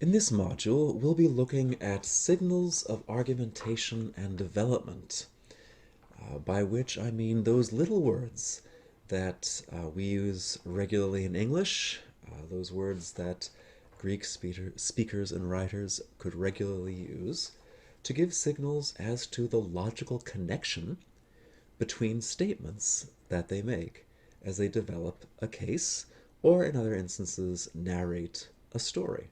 In this module, we'll be looking at signals of argumentation and development, by which I mean those little words that we use regularly in English, those words that Greek speakers and writers could regularly use to give signals as to the logical connection between statements that they make as they develop a case or, in other instances, narrate a story.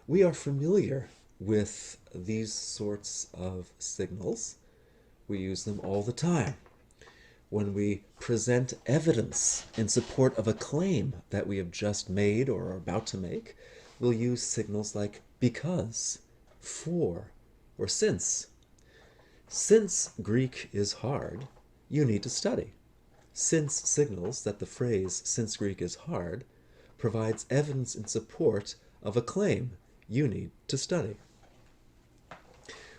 We are familiar with these sorts of signals. We use them all the time. When we present evidence in support of a claim that we have just made or are about to make, we'll use signals like because, for, or since. Since Greek is hard, you need to study. Since signals that the phrase since Greek is hard provides evidence in support of a claim you need to study.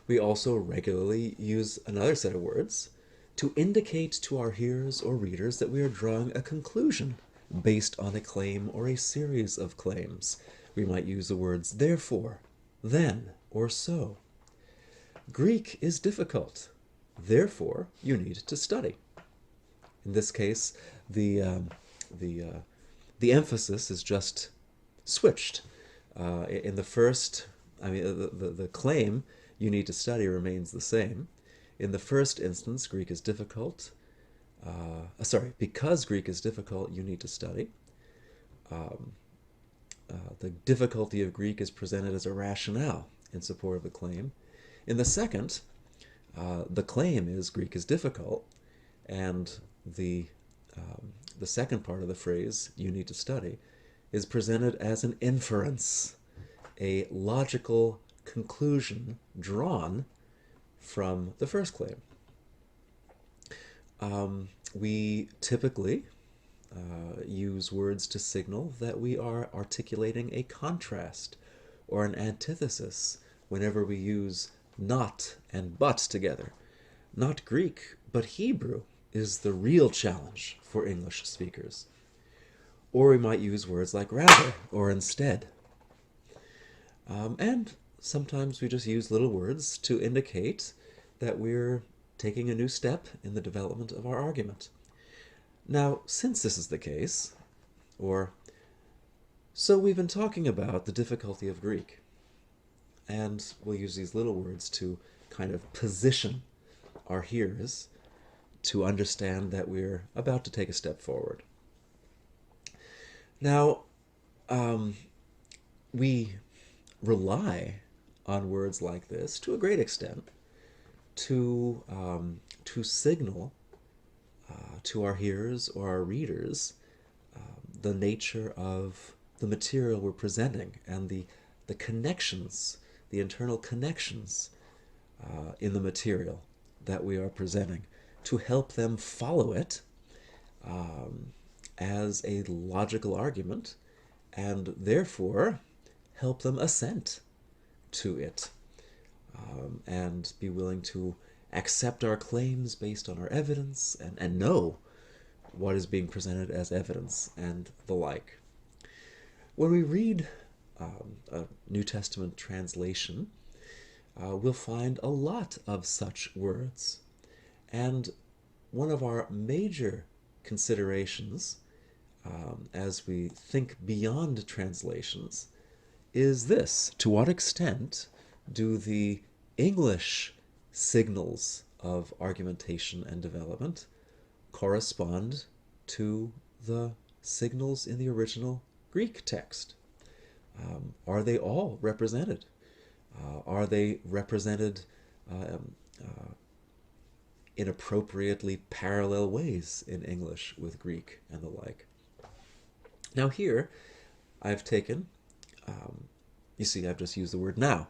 We also regularly use another set of words to indicate to our hearers or readers that we are drawing a conclusion based on a claim or a series of claims. We might use the words therefore, then, or so. Greek is difficult. Therefore, you need to study. In this case, the emphasis is just switched. In the first, the claim you need to study remains the same. In the first instance, Greek is difficult. Because Greek is difficult, you need to study. The difficulty of Greek is presented as a rationale in support of the claim. In the second, the claim is Greek is difficult, and the second part of the phrase, you need to study, is presented as an inference, a logical conclusion drawn from the first claim. We typically use words to signal that we are articulating a contrast or an antithesis whenever we use not and but together. Not Greek, but Hebrew is the real challenge for English speakers. Or we might use words like rather or instead. And sometimes we just use little words to indicate that we're taking a new step in the development of our argument. Now, since this is the case, so we've been talking about the difficulty of Greek, and we'll use these little words to kind of position our hearers to understand that we're about to take a step forward. Now, we rely on words like this to a great extent to signal to our hearers or our readers the nature of the material we're presenting and the connections, the internal connections in the material that we are presenting, to help them follow it as a logical argument, and therefore help them assent to it, and be willing to accept our claims based on our evidence and know what is being presented as evidence and the like. When we read a New Testament translation, we'll find a lot of such words. And one of our major considerations as we think beyond translations is this: to what extent do the English signals of argumentation and development correspond to the signals in the original Greek text? Are they all represented? Are they represented in appropriately parallel ways in English with Greek and the like? Now here, I've taken, you see, I've just used the word now,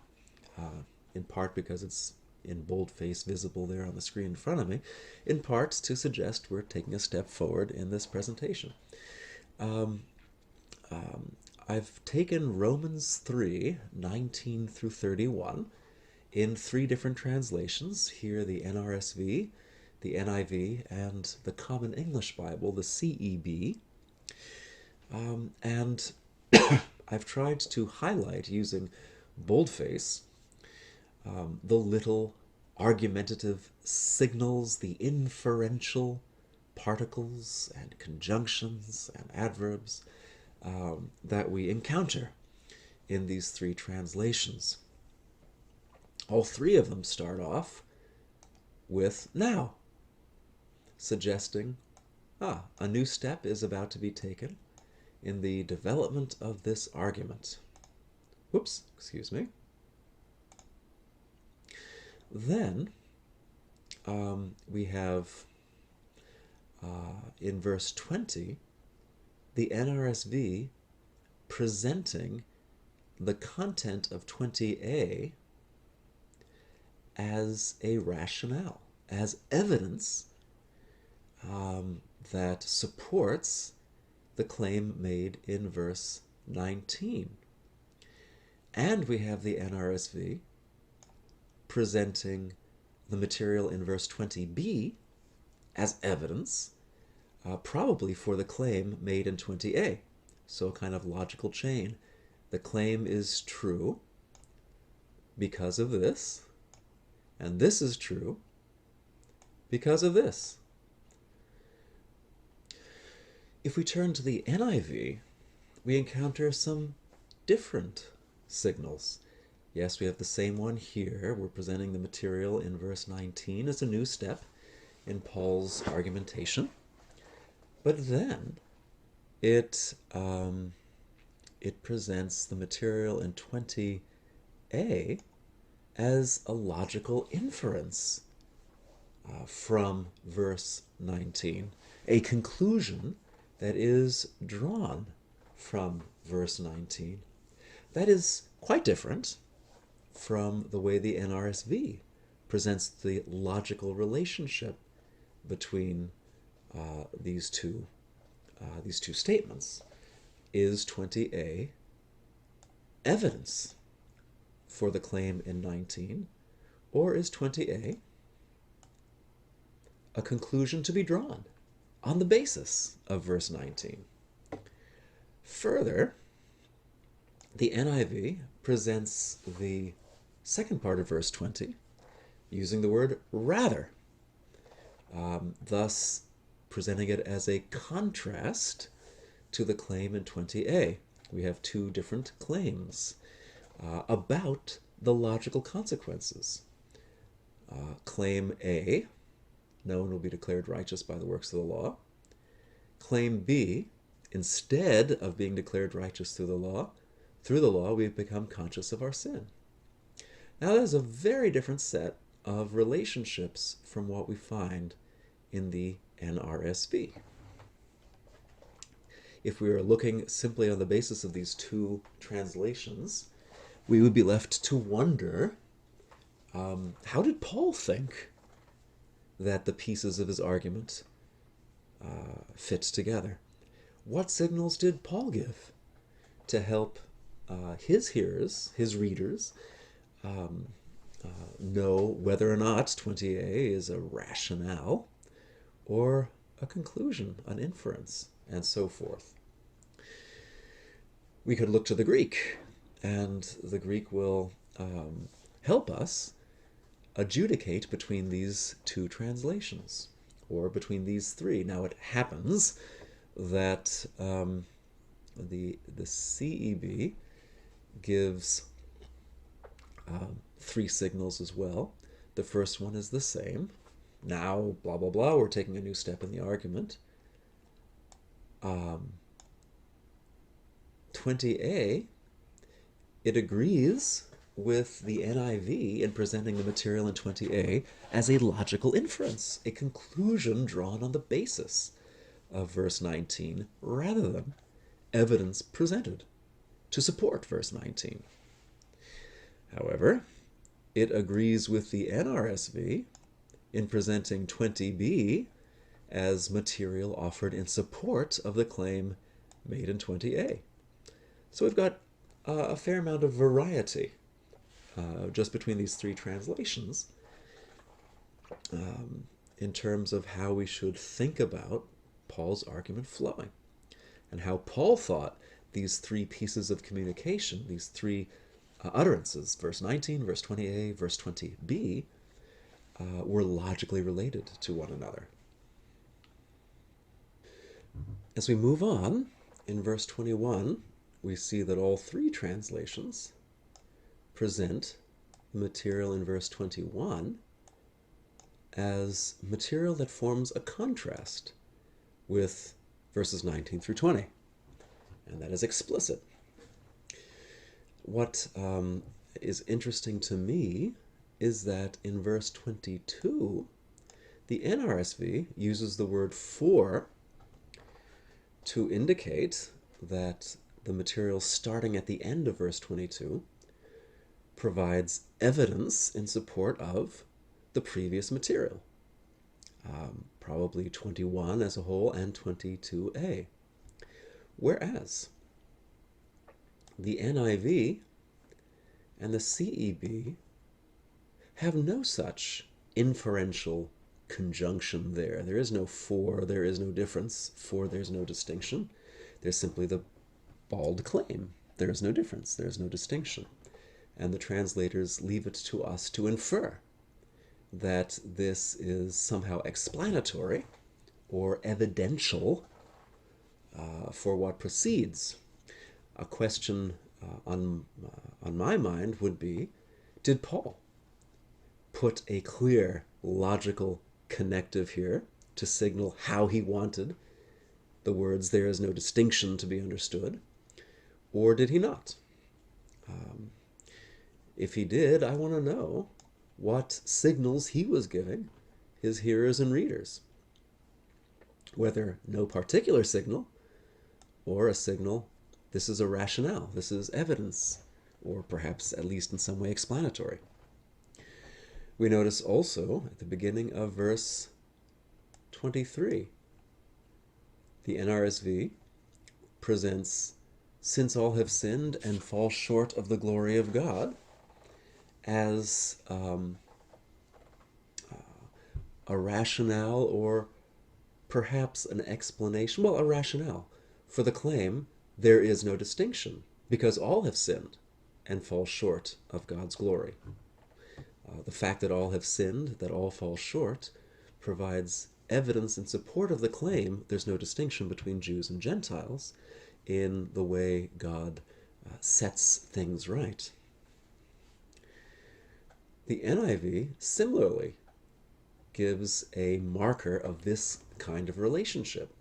in part because it's in boldface visible there on the screen in front of me, in part to suggest we're taking a step forward in this presentation. I've taken Romans 3:19 through 31 in 3 different translations. Here, the NRSV, the NIV, and the Common English Bible, the CEB. And I've tried to highlight using boldface the little argumentative signals, the inferential particles and conjunctions and adverbs that we encounter in these three translations. All three of them start off with now, suggesting, a new step is about to be taken in the development of this argument. Whoops, excuse me. Then we have in verse 20 the NRSV presenting the content of 20a as a rationale, as evidence that supports the claim made in verse 19. And we have the NRSV presenting the material in verse 20b as evidence, probably for the claim made in 20a. So a kind of logical chain. The claim is true because of this, and this is true because of this. If we turn to the NIV, we encounter some different signals. Yes, we have the same one here. We're presenting the material in verse 19 as a new step in Paul's argumentation. But then it presents the material in 20a as a logical inference from verse 19, a conclusion that is drawn from verse 19. That is quite different from the way the NRSV presents the logical relationship between these two statements. Is 20a evidence for the claim in 19, or is 20a a conclusion to be drawn on the basis of verse 19? Further, the NIV presents the second part of verse 20 using the word rather, thus presenting it as a contrast to the claim in 20a. We have two different claims about the logical consequences. Claim A, no one will be declared righteous by the works of the law. Claim B, instead of being declared righteous through the law we become conscious of our sin. Now that is a very different set of relationships from what we find in the NRSV. If we were looking simply on the basis of these two translations, we would be left to wonder, how did Paul think that the pieces of his argument fit together? What signals did Paul give to help his hearers, his readers, know whether or not 20a is a rationale or a conclusion, an inference, and so forth? We could look to the Greek, and the Greek will help us adjudicate between these two translations, or between these three. Now it happens that the CEB gives three signals as well. The first one is the same. Now, blah, blah, blah, we're taking a new step in the argument. 20a, it agrees with the NIV in presenting the material in 20a as a logical inference, a conclusion drawn on the basis of verse 19, rather than evidence presented to support verse 19. However, it agrees with the NRSV in presenting 20b as material offered in support of the claim made in 20a. So we've got a fair amount of variety just between these three translations in terms of how we should think about Paul's argument flowing, and how Paul thought these three pieces of communication, these three utterances, verse 19, verse 20a, verse 20b, were logically related to one another. As we move on, in verse 21, we see that all three translations present the material in verse 21 as material that forms a contrast with verses 19 through 20, and that is explicit. What is interesting to me is that in verse 22, the NRSV uses the word for to indicate that the material starting at the end of verse 22 provides evidence in support of the previous material, probably 21 as a whole and 22a. Whereas the NIV and the CEB have no such inferential conjunction there. There is no for, there is no difference. For, there's no distinction. There's simply the bald claim. There is no difference, there is no distinction. And the translators leave it to us to infer that this is somehow explanatory or evidential for what precedes. A question on my mind would be, did Paul put a clear logical connective here to signal how he wanted the words "there is no distinction" to be understood, or did he not? If he did, I want to know what signals he was giving his hearers and readers. Whether no particular signal, or a signal, this is a rationale, this is evidence, or perhaps at least in some way explanatory. We notice also at the beginning of verse 23, the NRSV presents, "Since all have sinned and fall short of the glory of God," as a rationale, or perhaps an explanation, well, a rationale for the claim, there is no distinction, because all have sinned and fall short of God's glory. The fact that all have sinned, that all fall short, provides evidence in support of the claim there's no distinction between Jews and Gentiles in the way God sets things right. The NIV similarly gives a marker of this kind of relationship.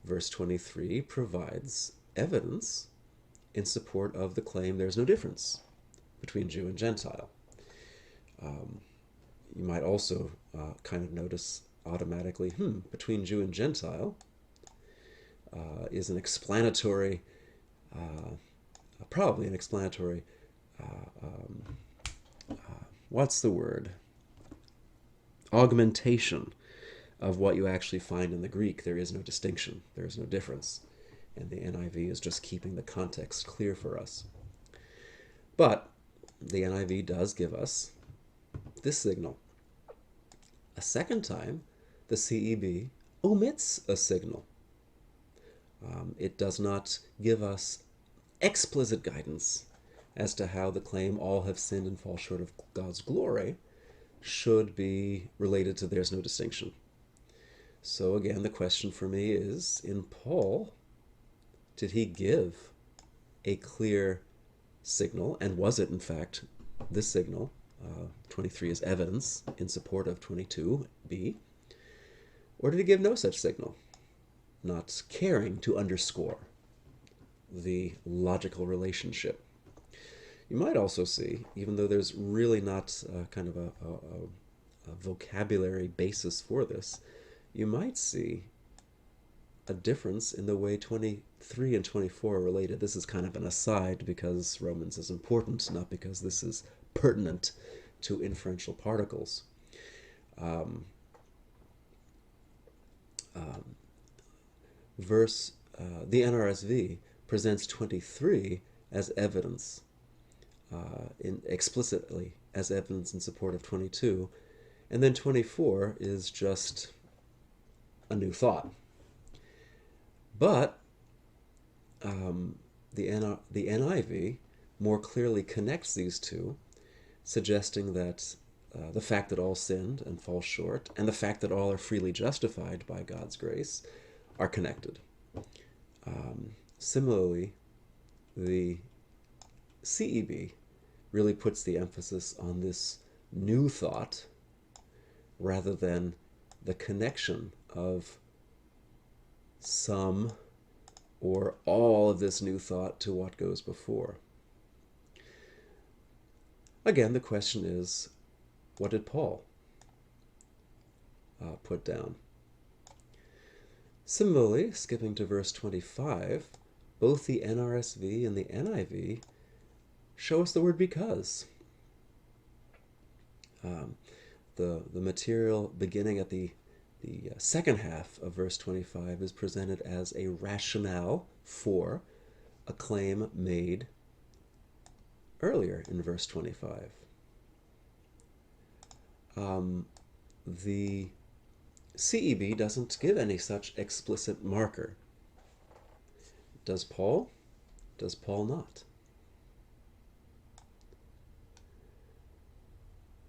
Verse 23 provides evidence in support of the claim there's no difference between Jew and Gentile. You might also kind of notice automatically, between Jew and Gentile is an explanatory, probably an explanatory, what's the word? Augmentation of what you actually find in the Greek. There is no distinction, there is no difference. And the NIV is just keeping the context clear for us. But the NIV does give us this signal. A second time, the CEB omits a signal. It does not give us explicit guidance as to how the claim "all have sinned and fall short of God's glory" should be related to "there's no distinction." So again, the question for me is, in Paul, did he give a clear signal, and was it in fact this signal? 23 is evidence in support of 22b. Or did he give no such signal, not caring to underscore the logical relationship? You might also see, even though there's really not kind of a vocabulary basis for this, you might see a difference in the way 23 and 24 are related. This is kind of an aside because Romans is important, not because this is pertinent to inferential particles. The NRSV presents 23 as evidence, explicitly as evidence in support of 22, and then 24 is just a new thought. But the NIV more clearly connects these two, suggesting that the fact that all sinned and fall short, and the fact that all are freely justified by God's grace, are connected. Similarly, the CEB really puts the emphasis on this new thought rather than the connection of some or all of this new thought to what goes before. Again, the question is, what did Paul put down? Similarly, skipping to verse 25, both the NRSV and the NIV show us the word because. The material beginning at the second half of verse 25 is presented as a rationale for a claim made earlier in verse 25. The CEB doesn't give any such explicit marker. Does Paul? Does Paul not?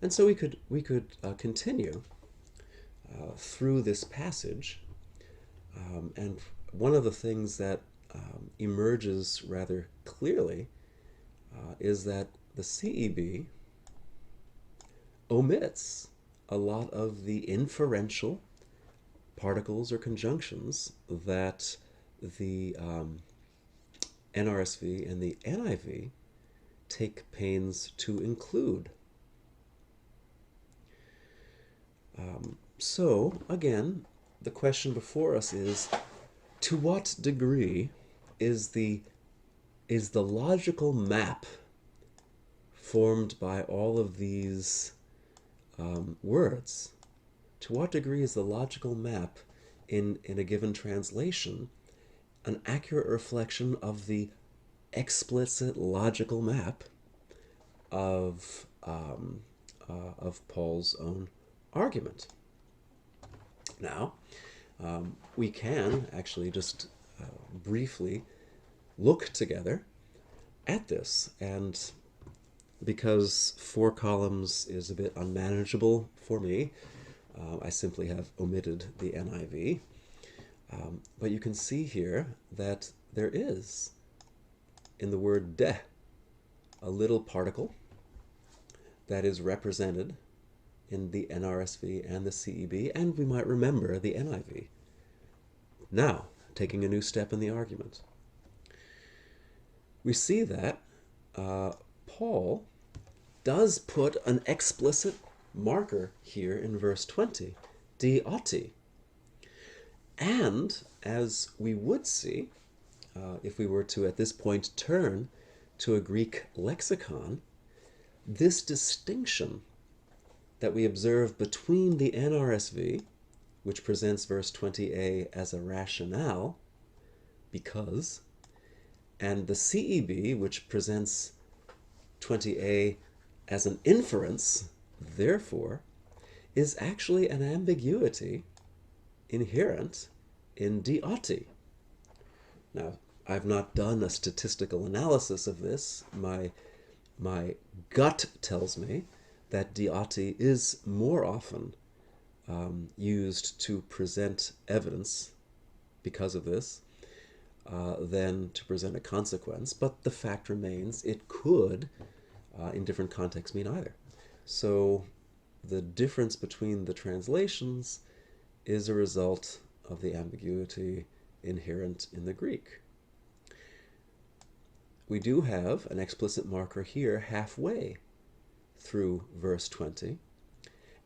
And so we could continue through this passage, and one of the things that emerges rather clearly is that the CEB omits a lot of the inferential particles or conjunctions that the NRSV and the NIV take pains to include. So, again, the question before us is, to what degree is the logical map formed by all of these words, to what degree is the logical map in a given translation an accurate reflection of the explicit logical map of Paul's own argument? Now, we can actually just briefly look together at this, and because 4 columns is a bit unmanageable for me, I simply have omitted the NIV. But you can see here that there is, in the word de, a little particle that is represented in the NRSV and the CEB, and we might remember the NIV. Now, taking a new step in the argument, we see that Paul does put an explicit marker here in verse 20, dioti. And, as we would see, if we were to at this point turn to a Greek lexicon, this distinction that we observe between the NRSV, which presents verse 20a as a rationale, because, and the CEB, which presents 20a as an inference, therefore, is actually an ambiguity inherent in dioti. Now, I've not done a statistical analysis of this. My gut tells me that dioti is more often used to present evidence because of this than to present a consequence, but the fact remains it could, in different contexts, mean either. So the difference between the translations is a result of the ambiguity inherent in the Greek. We do have an explicit marker here halfway through verse 20,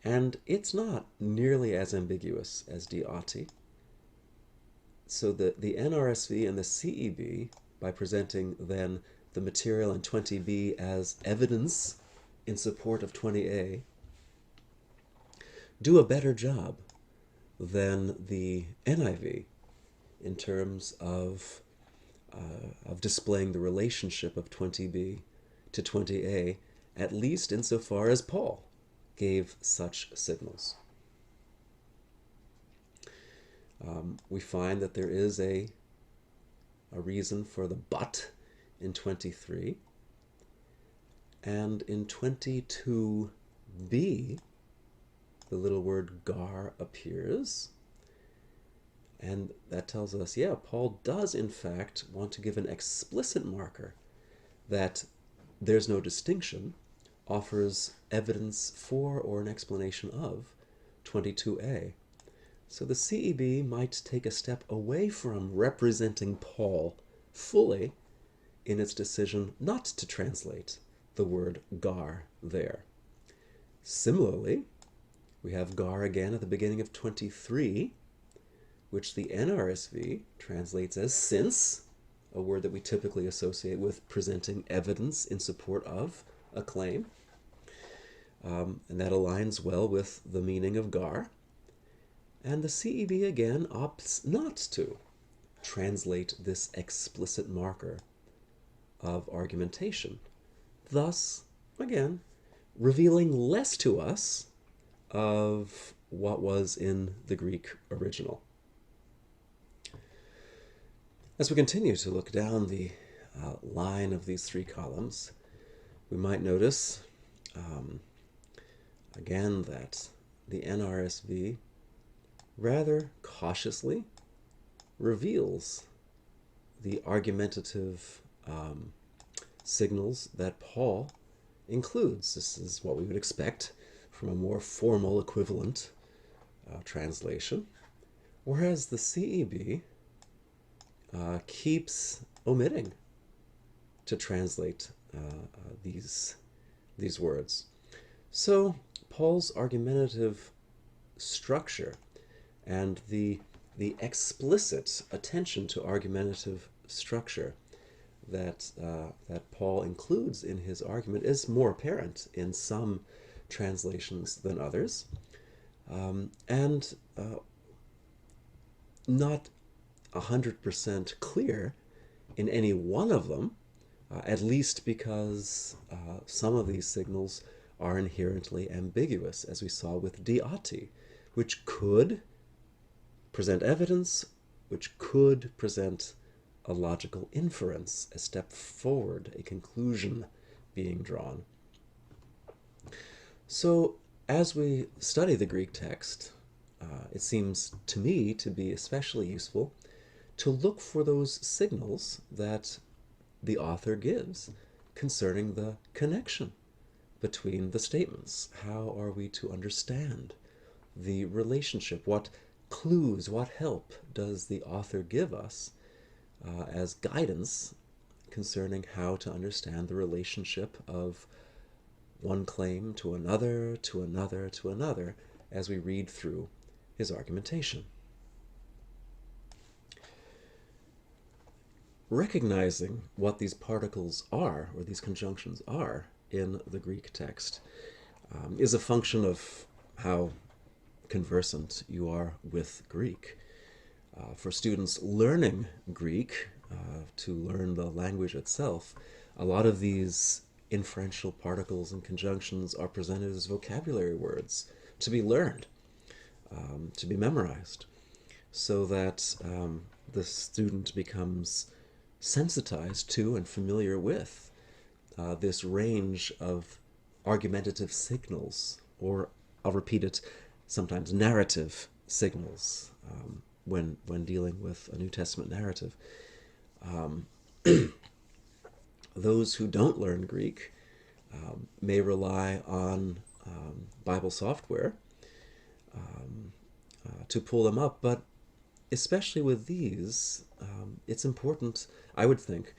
and it's not nearly as ambiguous as dioti. So the NRSV and the CEB, by presenting then the material in 20b as evidence in support of 20a, do a better job than the NIV in terms of displaying the relationship of 20b to 20a, at least insofar as Paul gave such signals. We find that there is a reason for the but in 23, and in 22b, the little word gar appears, and that tells us, yeah, Paul does in fact want to give an explicit marker that there's no distinction, offers evidence for or an explanation of 22a. So the CEB might take a step away from representing Paul fully in its decision not to translate the word gar there. Similarly, we have gar again at the beginning of 23, which the NRSV translates as since, a word that we typically associate with presenting evidence in support of a claim. And that aligns well with the meaning of gar. And the CEB again opts not to translate this explicit marker of argumentation, thus, again, revealing less to us of what was in the Greek original. As we continue to look down the line of these three columns, we might notice, again, that the NRSV rather cautiously reveals the argumentative signals that Paul includes. This is what we would expect from a more formal equivalent translation, whereas the CEB keeps omitting to translate these words. So Paul's argumentative structure and the explicit attention to argumentative structure that Paul includes in his argument is more apparent in some translations than others, and not 100% clear in any one of them, at least because some of these signals are inherently ambiguous, as we saw with diati, which could present evidence, which could present a logical inference, a step forward, a conclusion being drawn. So as we study the Greek text, it seems to me to be especially useful to look for those signals that the author gives concerning the connection between the statements. How are we to understand the relationship? What clues, what help does the author give us as guidance concerning how to understand the relationship of one claim to another, to another, to another, as we read through his argumentation? Recognizing what these particles are, or these conjunctions are, in the Greek text is a function of how conversant you are with Greek. For students learning Greek, to learn the language itself, a lot of these inferential particles and conjunctions are presented as vocabulary words to be learned, to be memorized, so that the student becomes sensitized to and familiar with this range of argumentative signals, or I'll repeat it, sometimes narrative signals, when dealing with a New Testament narrative. Those who don't learn Greek may rely on Bible software to pull them up, but especially with these, it's important, I would think,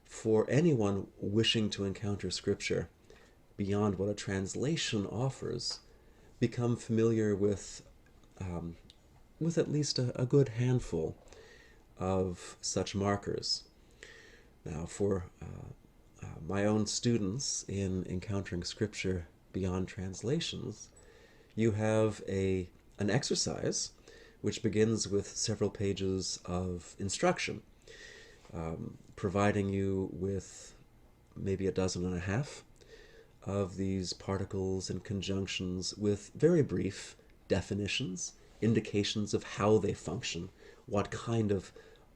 for anyone wishing to encounter Scripture beyond what a translation offers, become familiar with at least a good handful of such markers. Now, for my own students in encountering Scripture beyond translations, you have an exercise which begins with several pages of instruction, providing you with maybe 12.5 of these particles and conjunctions with very brief definitions, indications of how they function, what kind of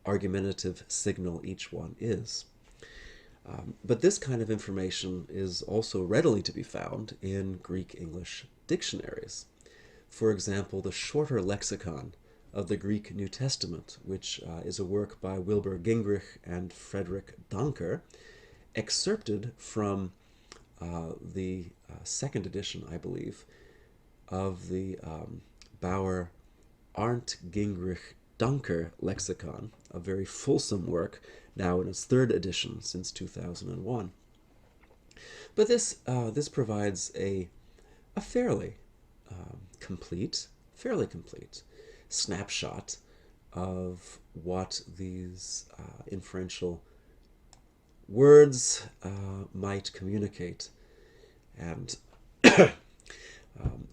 argumentative signal each one is. But this kind of information is also readily to be found in Greek-English dictionaries. For example, the Shorter Lexicon of the Greek New Testament, which is a work by Wilbur Gingrich and Frederick Donker, excerpted from the second edition, I believe, of the Bauer Arndt Gingrich Donker lexicon, a very fulsome work, now in its third edition since 2001. But this provides a fairly fairly complete snapshot of what these inferential words might communicate. And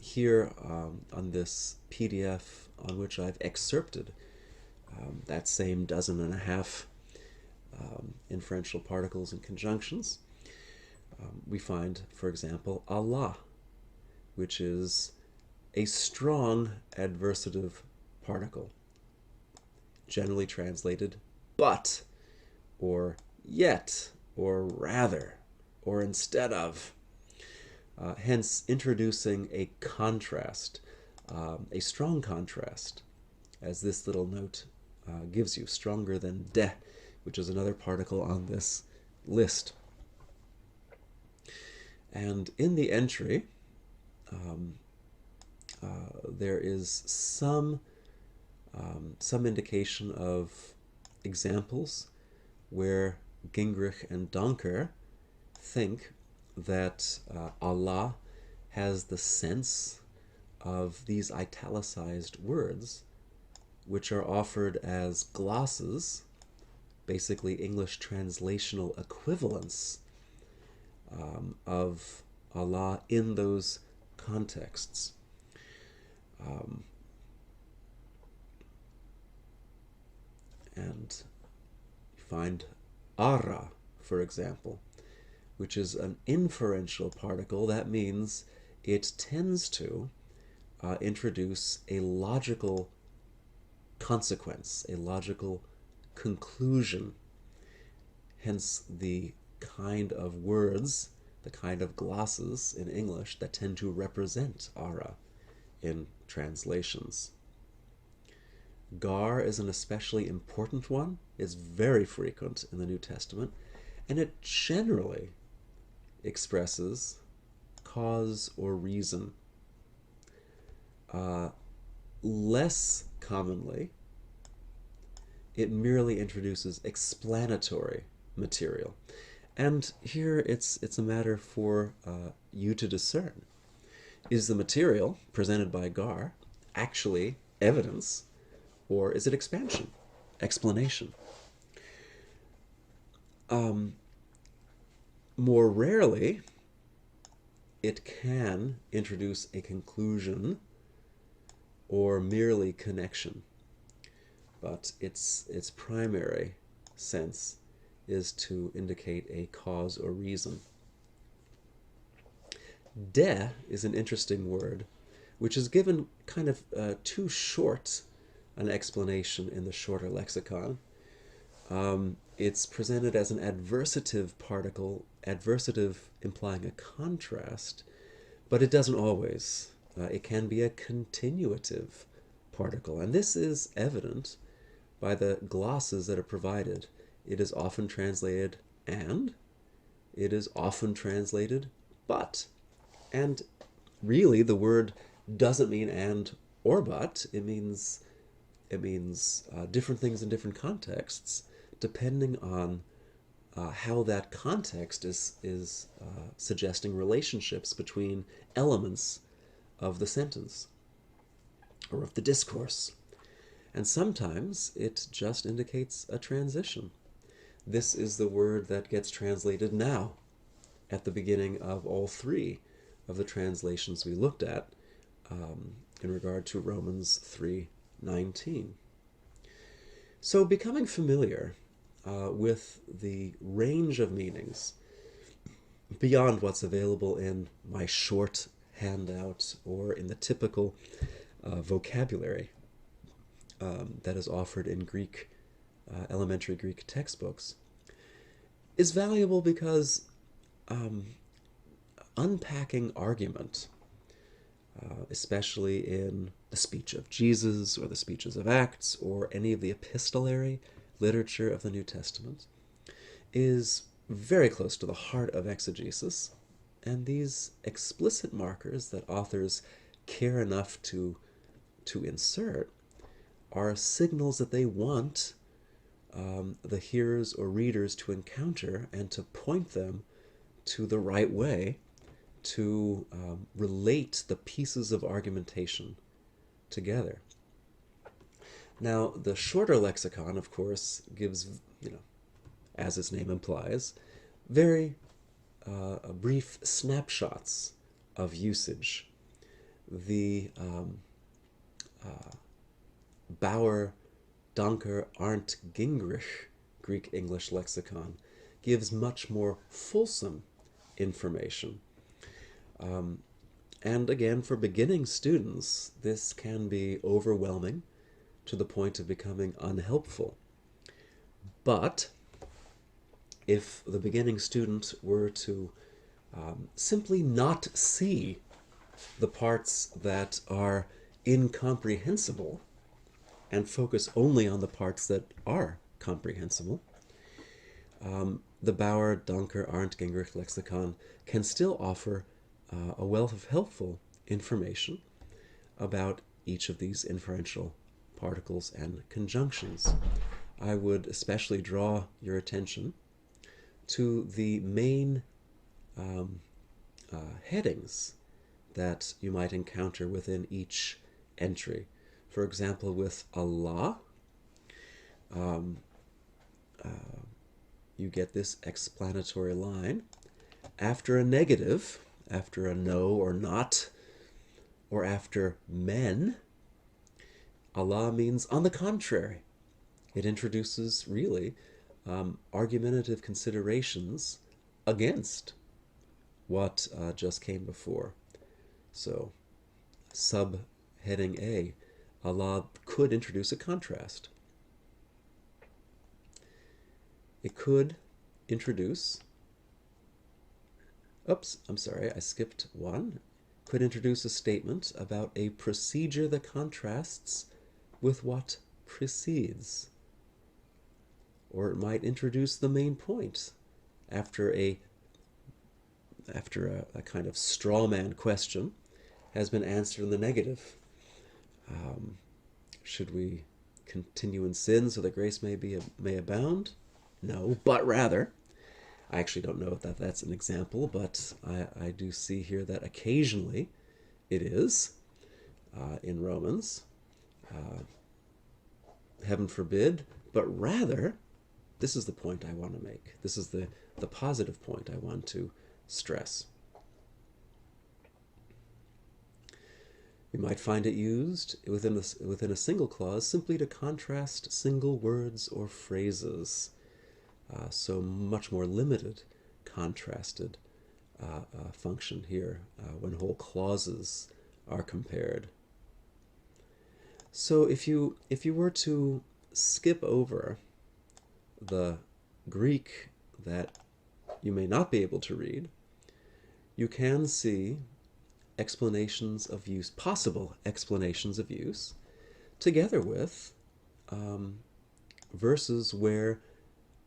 here on this PDF on which I've excerpted that same dozen and a half inferential particles and conjunctions, we find, for example, Allah, which is a strong adversative particle, generally translated but, or yet, or rather, or instead of, hence introducing a contrast, a strong contrast, as this little note gives you, stronger than de, which is another particle on this list. And in the entry, there is some indication of examples where Gingrich and Donker think that Allah has the sense of these italicized words, which are offered as glosses, basically English translational equivalents of Allah in those contexts. And you find ara, for example, which is an inferential particle. That means it tends to introduce a logical consequence, a logical conclusion. Hence the kind of words, the kind of glosses in English that tend to represent ara in translations. Gar is an especially important one. It's very frequent in the New Testament, and it generally expresses cause or reason. Less commonly, it merely introduces explanatory material. And here it's a matter for you to discern. Is the material presented by Gar actually evidence, or is it expansion, explanation? More rarely, it can introduce a conclusion or merely connection, but its primary sense is to indicate a cause or reason. De is an interesting word, which is given kind of too short an explanation in the Shorter Lexicon. It's presented as an adversative particle, adversative implying a contrast, but it doesn't always. It can be a continuative particle, and this is evident by the glosses that are provided. It is often translated and, it is often translated but. And really the word doesn't mean and or but. It means different things in different contexts, depending on how that context is suggesting relationships between elements of the sentence or of the discourse. And sometimes it just indicates a transition. This is the word that gets translated now at the beginning of all three of the translations we looked at in regard to Romans 3:19. So becoming familiar with the range of meanings beyond what's available in my short handout or in the typical vocabulary that is offered in Greek, elementary Greek textbooks, is valuable because um, unpacking argument, especially in the speech of Jesus or the speeches of Acts or any of the epistolary literature of the New Testament, is very close to the heart of exegesis. And these explicit markers that authors care enough to insert are signals that they want the hearers or readers to encounter and to point them to the right way to relate the pieces of argumentation together. Now, the shorter lexicon, of course, gives, as its name implies, very brief snapshots of usage. The Bauer, Danker, Arndt, Gingrich Greek English lexicon gives much more fulsome information. And again, for beginning students, this can be overwhelming to the point of becoming unhelpful. But if the beginning student were to simply not see the parts that are incomprehensible and focus only on the parts that are comprehensible, the Bauer, Danker, Arndt, Gingrich lexicon can still offer a wealth of helpful information about each of these inferential particles and conjunctions. I would especially draw your attention to the main headings that you might encounter within each entry. For example, with Allah, you get this explanatory line. After a negative, after a no or not, or after men, Allah means on the contrary. It introduces really argumentative considerations against what just came before. So, subheading A, Allah could introduce a contrast. It could introduce, oops, I'm sorry, I skipped one. Could introduce a statement about a procedure that contrasts with what precedes. Or it might introduce the main point after a kind of straw man question has been answered in the negative. Should we continue in sin so that grace may abound? No, but rather. I actually don't know if that's an example, but I do see here that occasionally it is in Romans. Heaven forbid, but rather, this is the point I want to make. This is the positive point I want to stress. You might find it used within a single clause simply to contrast single words or phrases. So much more limited contrasted function here when whole clauses are compared. So if you were to skip over the Greek that you may not be able to read, you can see explanations of use, possible explanations of use, together with verses where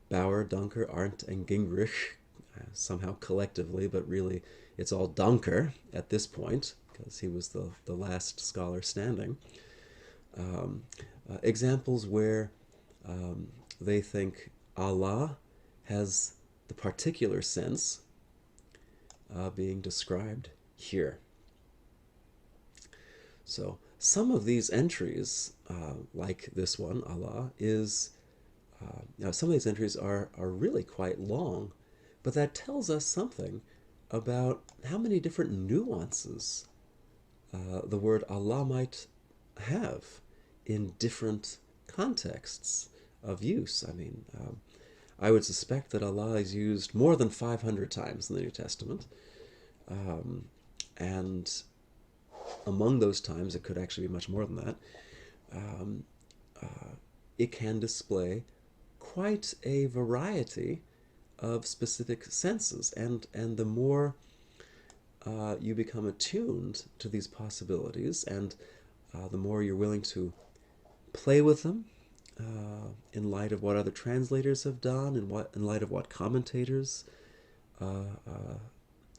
Bauer, Danker, Arndt, and Gingrich, somehow collectively, but really it's all Danker at this point, because he was the last scholar standing. Examples where they think Allah has the particular sense being described here. So some of these entries, like this one, Allah, is now some of these entries are really quite long, but that tells us something about how many different nuances the word Allah might have in different contexts of use. I mean, I would suspect that Allah is used more than 500 times in the New Testament, and among those times, it could actually be much more than that, it can display quite a variety of specific senses. And the more you become attuned to these possibilities, and the more you're willing to play with them in light of what other translators have done, and in light of what commentators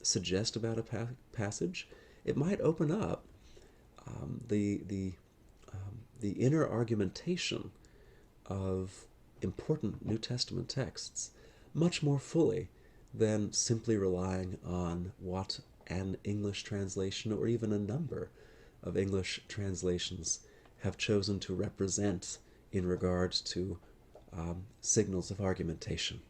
suggest about a passage, it might open up the inner argumentation of important New Testament texts much more fully than simply relying on what an English translation or even a number of English translations have chosen to represent in regard to signals of argumentation.